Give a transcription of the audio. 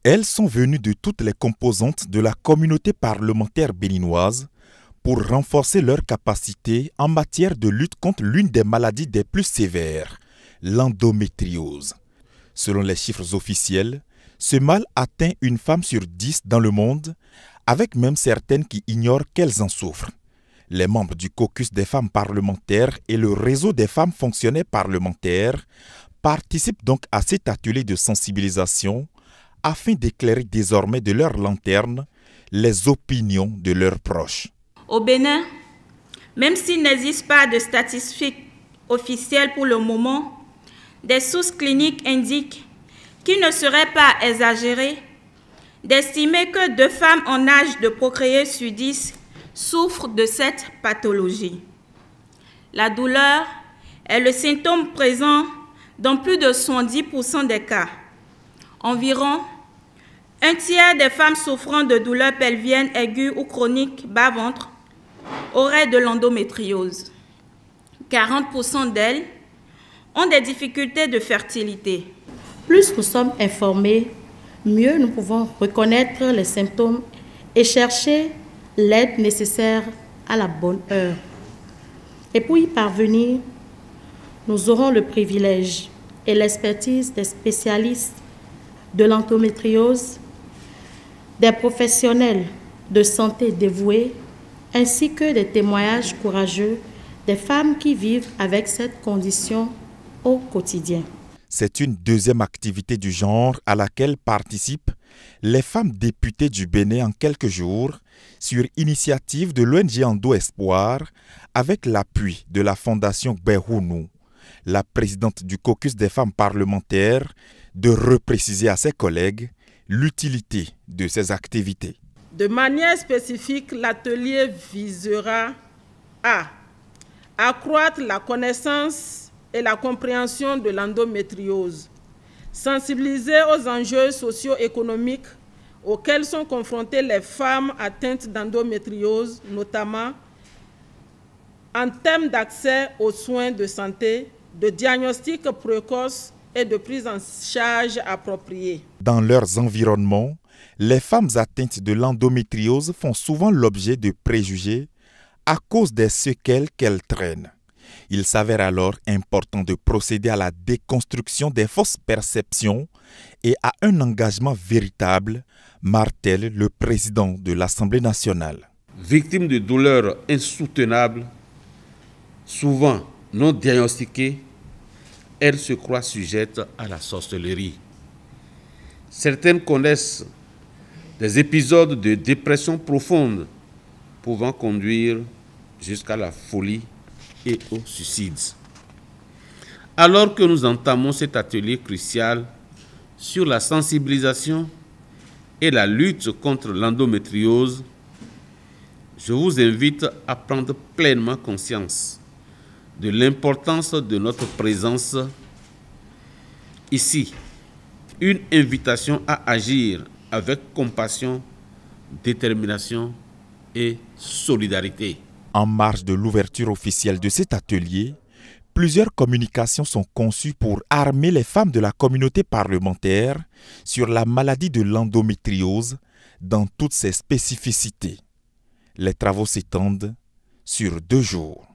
Elles sont venues de toutes les composantes de la communauté parlementaire béninoise pour renforcer leurs capacités en matière de lutte contre l'une des maladies des plus sévères, l'endométriose. Selon les chiffres officiels, ce mal atteint une femme sur 10 dans le monde, avec même certaines qui ignorent qu'elles en souffrent. Les membres du caucus des femmes parlementaires et le réseau des femmes fonctionnaires parlementaires participent donc à cet atelier de sensibilisation afin d'éclairer désormais de leur lanterne les opinions de leurs proches. Au Bénin, même s'il n'existe pas de statistiques officielles pour le moment, des sources cliniques indiquent qu'il ne serait pas exagéré d'estimer que 2 femmes en âge de procréer sur 10 souffrent de cette pathologie. La douleur est le symptôme présent dans plus de 70% des cas. Environ un tiers des femmes souffrant de douleurs pelviennes aiguës ou chroniques bas-ventre auraient de l'endométriose. 40% d'elles ont des difficultés de fertilité. Plus nous sommes informés, mieux nous pouvons reconnaître les symptômes et chercher l'aide nécessaire à la bonne heure. Et pour y parvenir, nous aurons le privilège et l'expertise des spécialistes de l'endométriose, des professionnels de santé dévoués, ainsi que des témoignages courageux des femmes qui vivent avec cette condition au quotidien. C'est une deuxième activité du genre à laquelle participent les femmes députées du Bénin en quelques jours sur initiative de l'ONG Endo Espoir avec l'appui de la Fondation Gbehounou, la présidente du caucus des femmes parlementaires, de repréciser à ses collègues l'utilité de ces activités. De manière spécifique, l'atelier visera à accroître la connaissance et la compréhension de l'endométriose, sensibiliser aux enjeux socio-économiques auxquels sont confrontées les femmes atteintes d'endométriose, notamment en termes d'accès aux soins de santé, de diagnostic précoce et de prise en charge appropriée. Dans leurs environnements, les femmes atteintes de l'endométriose font souvent l'objet de préjugés à cause des séquelles qu'elles traînent. Il s'avère alors important de procéder à la déconstruction des fausses perceptions et à un engagement véritable, martèle le président de l'Assemblée nationale. Victimes de douleurs insoutenables, souvent non diagnostiquées, elles se croient sujettes à la sorcellerie. Certaines connaissent des épisodes de dépression profonde pouvant conduire jusqu'à la folie et au suicide. Alors que nous entamons cet atelier crucial sur la sensibilisation et la lutte contre l'endométriose, je vous invite à prendre pleinement conscience de l'importance de notre présence ici. Une invitation à agir avec compassion, détermination et solidarité. En marge de l'ouverture officielle de cet atelier, plusieurs communications sont conçues pour armer les femmes de la communauté parlementaire sur la maladie de l'endométriose dans toutes ses spécificités. Les travaux s'étendent sur 2 jours.